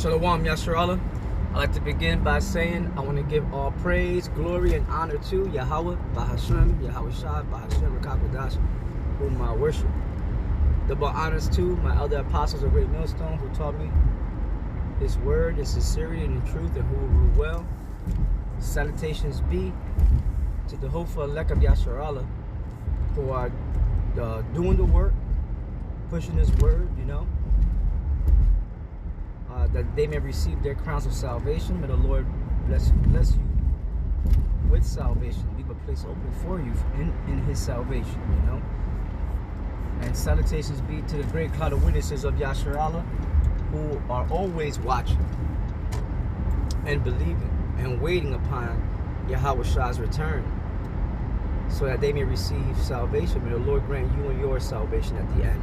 Shalom, Yasharallah. I'd like to begin by saying I want to give all praise, glory, and honor to Yahweh, Bahashem, Yahweh Shah, Bahashem, Rakakwadash, whom I worship. Double honors to my other apostles of Great Millstone who taught me His word in sincerity and in truth, and who will rule well. Salutations be to the hopeful elect of Yasharallah who are doing the work, pushing His word, that they may receive their crowns of salvation. May the Lord bless you with salvation. Leave a place open for you in His salvation, And salutations be to the great cloud of witnesses of Yasharallah who are always watching and believing and waiting upon Yahweh Shah's return so that they may receive salvation. May the Lord grant you and yours salvation at the end.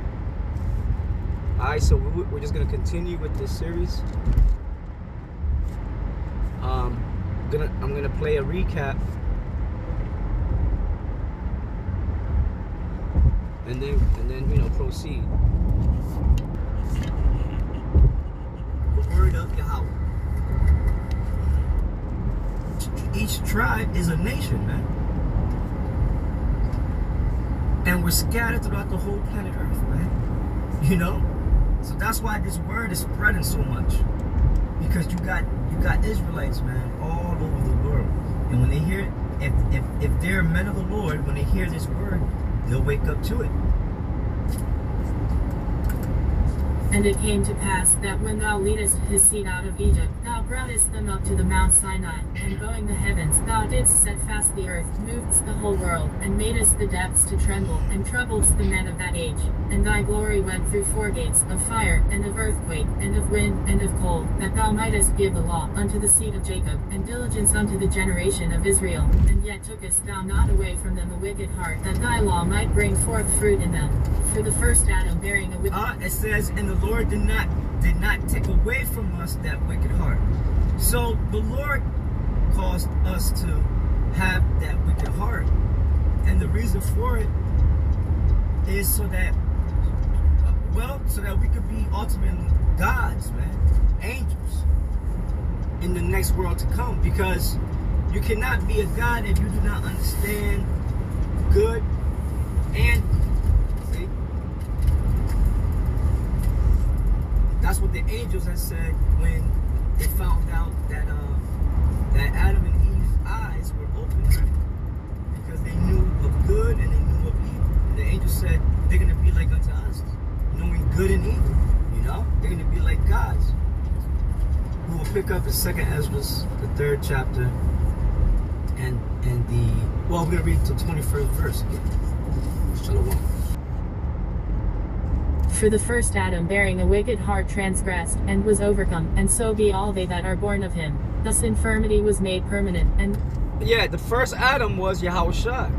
Alright, so we're just going to continue with this series. I'm gonna play a recap, and then proceed. The word of Yahweh. Each tribe is a nation, man, and we're scattered throughout the whole planet Earth, man. So that's why this word is spreading so much, because you got Israelites, man, all over the world. And when they hear, if they're men of the Lord, when they hear this word, they'll wake up to it. And it came to pass that when thou leadest his seed out of Egypt, thou broughtest them up to the Mount Sinai, and going the heavens, thou didst set fast the earth, movedst the whole world, and madest the depths to tremble, and troubledst the men of that age. And thy glory went through four gates, of fire, and of earthquake, and of wind, and of cold, that thou mightest give the law unto the seed of Jacob, and diligence unto the generation of Israel. And yet tookest thou not away from them a wicked heart, that thy law might bring forth fruit in them. For the first Adam bearing a wicked it says, and the Lord did not take away from us that wicked heart. So the Lord caused us to have that wicked heart, and the reason for it is so that we could be ultimately gods, man, angels in the next world to come. Because you cannot be a god if you do not understand good and evil. See? That's what the angels had said when they found out that Adam and Eve's eyes were open, right? Because they knew of good and they knew of evil. And the angels said they're going to be like unto us, knowing good and evil. They're going to be like gods. We will pick up in 2nd Esdras, the 3rd chapter, and we're going to read the 21st verse again. Shalom. For the first Adam bearing a wicked heart transgressed, and was overcome, and so be all they that are born of him. Thus infirmity was made permanent, and... Yeah, the first Adam was Yahweh Shah,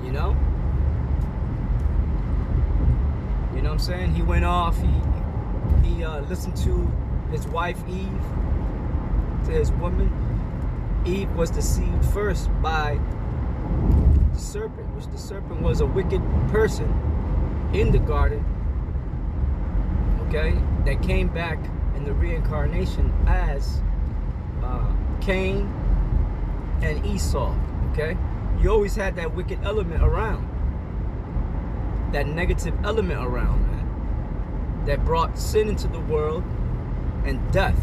You know what I'm saying? He went off, he listened to his wife Eve, to his woman. Eve was deceived first by the serpent, which the serpent was a wicked person in the garden. Okay, that came back in the reincarnation as Cain and Esau. Okay, you always had that wicked element around, that negative element around, man, that brought sin into the world and death.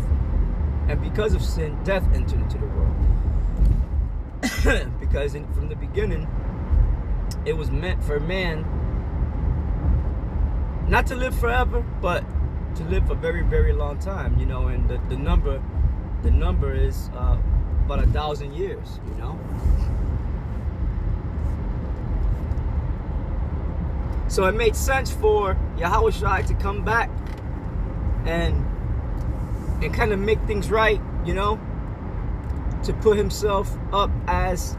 And because of sin, death entered into the world. Because from the beginning, it was meant for man not to live forever, but to live a very, very long time, and the number is about 1,000 years, So it made sense for Yahweh Shai to come back and kind of make things right, to put himself up as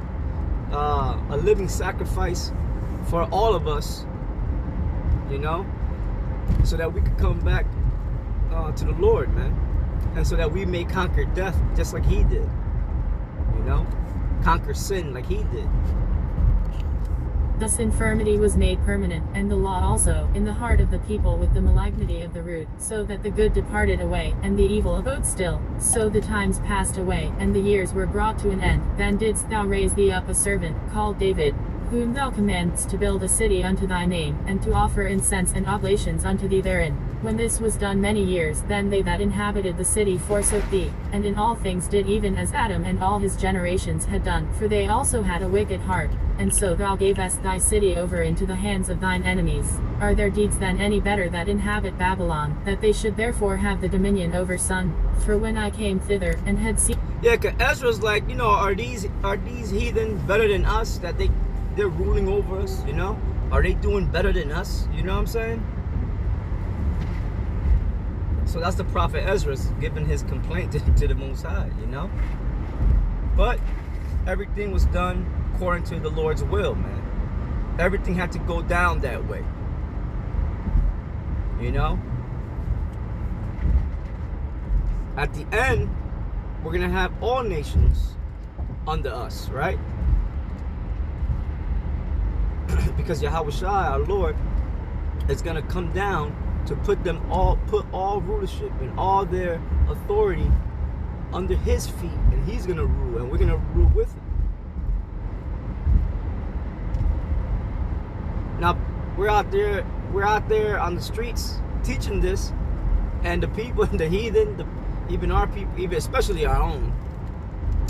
a living sacrifice for all of us, so that we could come back to the Lord, man, and so that we may conquer death just like he did, conquer sin like he did. Thus infirmity was made permanent, and the law also, in the heart of the people with the malignity of the root, so that the good departed away, and the evil abode still. So the times passed away, and the years were brought to an end. Then didst thou raise thee up a servant, called David, whom thou commandest to build a city unto thy name, and to offer incense and oblations unto thee therein. When this was done many years, then they that inhabited the city forsook thee, and in all things did even as Adam and all his generations had done, for they also had a wicked heart. And so thou gavest thy city over into the hands of thine enemies. Are their deeds then any better that inhabit Babylon, that they should therefore have the dominion over sun? For when I came thither, and had seen... Yeah, because Ezra's like, you know, are these heathen better than us, that they're ruling over us, you know? Are they doing better than us? You know what I'm saying? So that's the prophet Ezra's giving his complaint to the Most High, you know? But everything was done according to the Lord's will, man. Everything had to go down that way. You know? At the end, we're going to have all nations under us, right? Because Yahweh Shai, our Lord, is going to come down to put all rulership and all their authority under his feet, and he's going to rule, and we're going to rule with him. Now, we're out there on the streets teaching this, and the people, the heathen, even our people, even especially our own,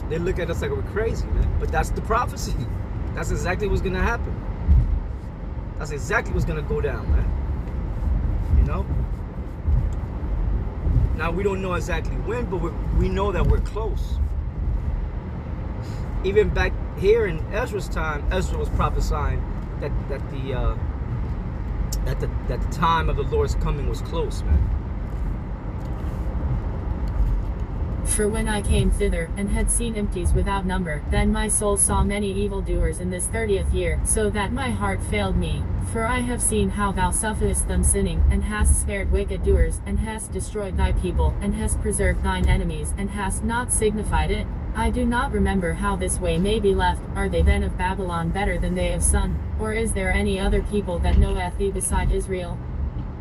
they look at us like we're crazy, man. But that's the prophecy. That's exactly what's gonna happen. That's exactly what's gonna go down, man. You know? Now, we don't know exactly when, but we know that we're close. Even back here in Ezra's time, Ezra was prophesying that the time of the Lord's coming was close, man. For when I came thither, and had seen empties without number, then my soul saw many evildoers in this 30th year, so that my heart failed me. For I have seen how thou sufferest them sinning, and hast spared wicked doers, and hast destroyed thy people, and hast preserved thine enemies, and hast not signified it. I do not remember how this way may be left. Are they then of Babylon better than they of Sun? Or is there any other people that knoweth thee beside Israel?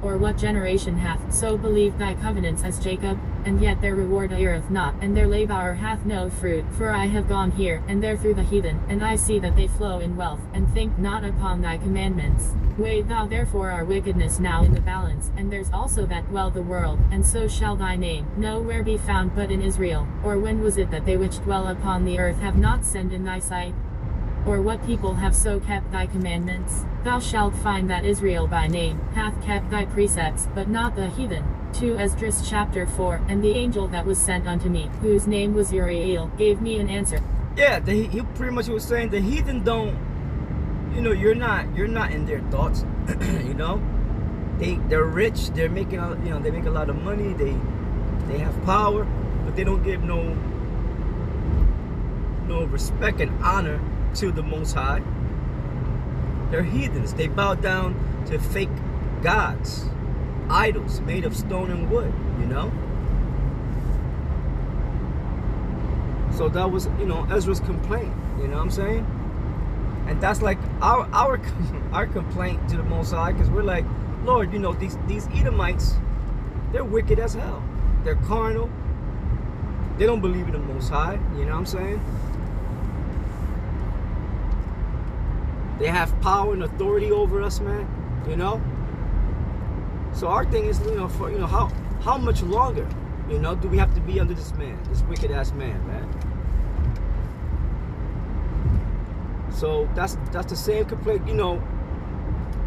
Or what generation hath so believed thy covenants as Jacob? And yet their reward heareth not, and their labour hath no fruit. For I have gone here and there through the heathen, and I see that they flow in wealth, and think not upon thy commandments. Weigh thou therefore our wickedness now in the balance, and there's also that dwell the world, and so shall thy name nowhere be found but in Israel. Or when was it that they which dwell upon the earth have not sinned in thy sight? Or what people have so kept thy commandments? Thou shalt find that Israel by name hath kept thy precepts, but not the heathen. 2 Esdras chapter 4. And the angel that was sent unto me, whose name was Uriel, gave me an answer. Yeah, he pretty much was saying the heathen don't, you know, you're not in their thoughts. You know, they're rich, they're making, you know, they make a lot of money, they have power, but they don't give no respect and honor to the Most High. They're heathens. They bow down to fake gods, idols made of stone and wood, you know. So that was, you know, Ezra's complaint, you know what I'm saying? And that's like our complaint to the Most High, because we're like, Lord, you know, these Edomites, they're wicked as hell. They're carnal. They don't believe in the Most High, you know what I'm saying? They have power and authority over us, man, you know? So our thing is, you know, for, you know, how much longer, you know, do we have to be under this man, this wicked ass man? So that's the same complaint, you know.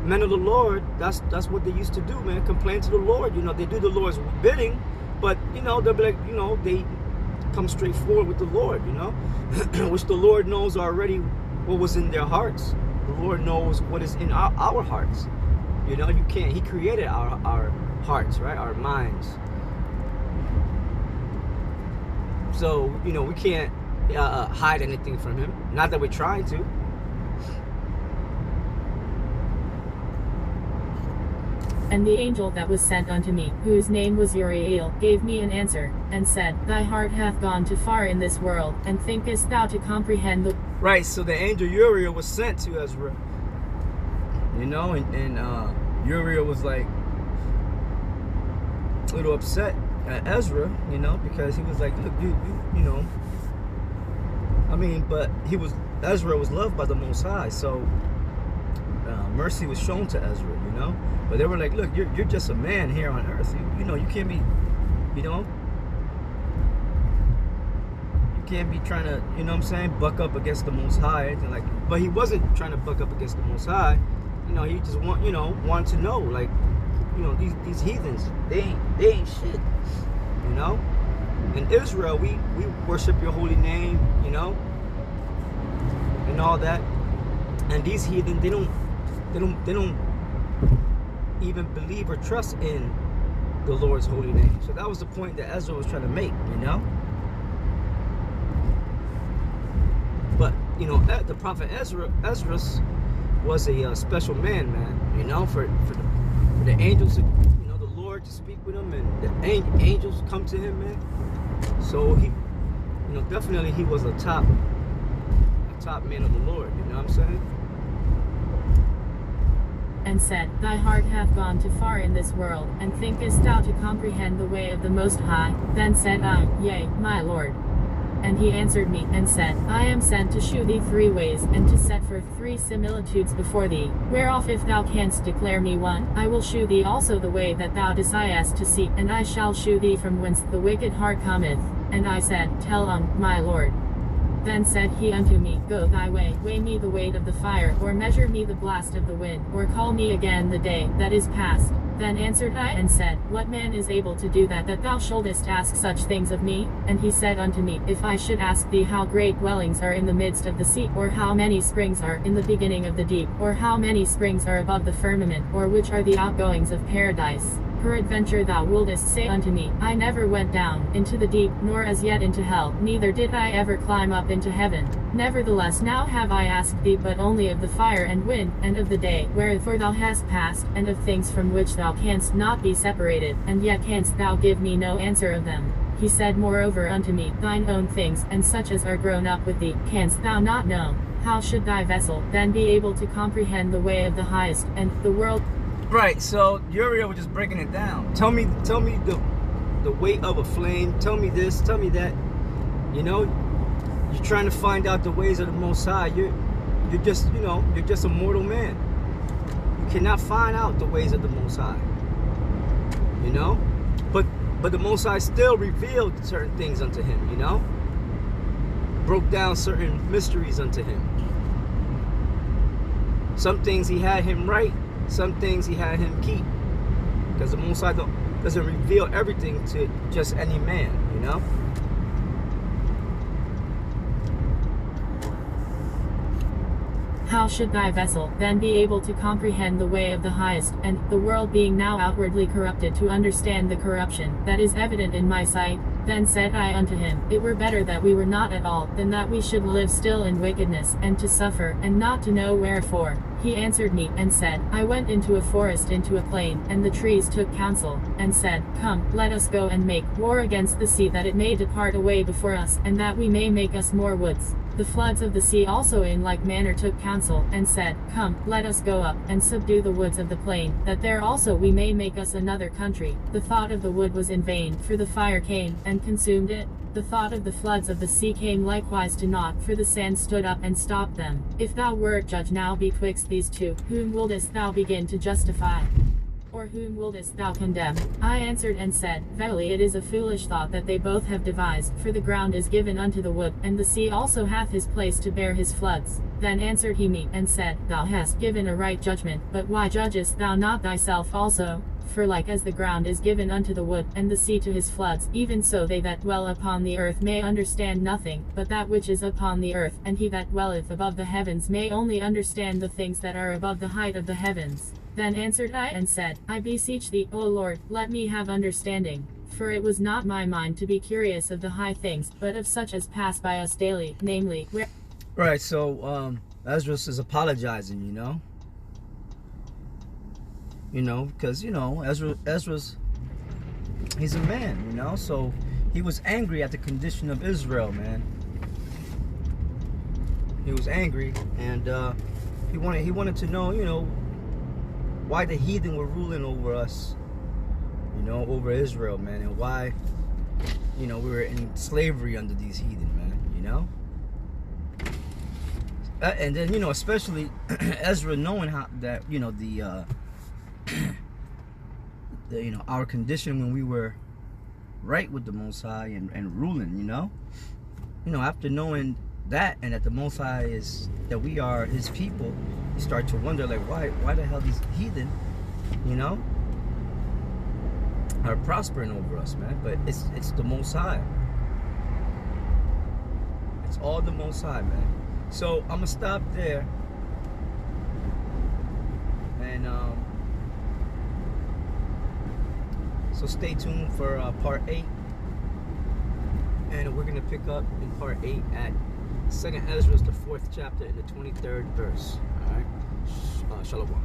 Men of the Lord, that's what they used to do, man. Complain to the Lord, you know. They do the Lord's bidding, but, you know, they'll be like, you know, they come straight forward with the Lord, you know, which the Lord knows already what was in their hearts. The Lord knows what is in our hearts. You know, you can't, he created our hearts, right? Our minds. So, you know, we can't hide anything from him. Not that we're trying to. And the angel that was sent unto me, whose name was Uriel, gave me an answer, and said, Thy heart hath gone too far in this world, and thinkest thou to comprehend the... Right, so the angel Uriel was sent to Ezra, you know, and Uriel was like a little upset at Ezra, you know, because he was like, look, you know, I mean, but Ezra was loved by the Most High, so mercy was shown to Ezra, you know. But they were like, look, you're just a man here on earth. You know, you can't be, you know, you can't be trying to, you know what I'm saying, buck up against the Most High, and like. But he wasn't trying to buck up against the Most High. You know, he just wanted to know, like, you know, these heathens, they ain't shit, you know. In Israel, we worship your holy name, you know, and all that. And these heathen, they don't even believe or trust in the Lord's holy name. So that was the point that Ezra was trying to make, you know. But you know, the prophet Ezra was a special man, you know, for the angels, you know, the Lord to speak with him, and the angels come to him, man. So he, you know, definitely he was a top man of the Lord, you know what I'm saying? And said, Thy heart hath gone too far in this world, and thinkest thou to comprehend the way of the Most High? Then said I, Yea, my Lord. And he answered me, and said, I am sent to shew thee 3 ways, and to set forth 3 similitudes before thee, whereof if thou canst declare me one, I will shew thee also the way that thou desirest to see, and I shall shew thee from whence the wicked heart cometh. And I said, Tell on, my Lord. Then said he unto me, Go thy way, weigh me the weight of the fire, or measure me the blast of the wind, or call me again the day that is past. Then answered I and said, What man is able to do that thou shouldest ask such things of me? And he said unto me, If I should ask thee how great dwellings are in the midst of the sea, or how many springs are in the beginning of the deep, or how many springs are above the firmament, or which are the outgoings of paradise, peradventure thou wouldest say unto me, I never went down into the deep, nor as yet into hell, neither did I ever climb up into heaven. Nevertheless now have I asked thee but only of the fire and wind, and of the day wherefore thou hast passed, and of things from which thou canst not be separated, and yet canst thou give me no answer of them. He said moreover unto me, Thine own things, and such as are grown up with thee, canst thou not know? How should thy vessel then be able to comprehend the way of the highest, and the world? Right, so Uriel was just breaking it down. Tell me the weight of a flame. Tell me this, tell me that. You know, you're trying to find out the ways of the Most High. You're just, you know, you're just a mortal man. You cannot find out the ways of the Most High. You know? But the Most High still revealed certain things unto him, you know? Broke down certain mysteries unto him. Some things he had him write. Some things he had him keep, because the Most High doesn't reveal everything to just any man, you know. How should thy vessel then be able to comprehend the way of the highest, and the world being now outwardly corrupted, to understand the corruption that is evident in my sight? Then said I unto him, It were better that we were not at all, than that we should live still in wickedness, and to suffer, and not to know wherefore. He answered me, and said, I went into a forest, into a plain, and the trees took counsel, and said, Come, let us go and make war against the sea, that it may depart away before us, and that we may make us more woods. The floods of the sea also in like manner took counsel, and said, Come, let us go up, and subdue the woods of the plain, that there also we may make us another country. The thought of the wood was in vain, for the fire came, and consumed it. The thought of the floods of the sea came likewise to naught, for the sand stood up and stopped them. If thou wert judge now betwixt these two, whom wouldest thou begin to justify? Or whom wouldest thou condemn? I answered and said, Verily it is a foolish thought that they both have devised, for the ground is given unto the wood, and the sea also hath his place to bear his floods. Then answered he me, and said, Thou hast given a right judgment, but why judgest thou not thyself also? For like as the ground is given unto the wood, and the sea to his floods, even so they that dwell upon the earth may understand nothing, but that which is upon the earth, and he that dwelleth above the heavens may only understand the things that are above the height of the heavens. Then answered I and said, I beseech thee, O Lord, let me have understanding. For it was not my mind to be curious of the high things, but of such as pass by us daily, namely, where... Right, so Ezra is apologizing, you know. You know, because, you know, Ezra's, he's a man, you know, so he was angry at the condition of Israel, man. He was angry, and he wanted to know, you know, why the heathen were ruling over us, you know, over Israel, man, and why, you know, we were in slavery under these heathen, man, you know. And then, you know, especially Ezra knowing how that, you know, the you know, our condition when we were right with the Most High and ruling, you know, after knowing that, and that the Most High is, that we are His people, you start to wonder, like, why the hell these heathen, you know, are prospering over us, man. But it's the Most High. It's all the Most High, man. So I'm gonna stop there, and so stay tuned for part 8, and we're gonna pick up in part 8 at 2nd Ezra, the 4th chapter, and the 23rd verse. All right, Shalom.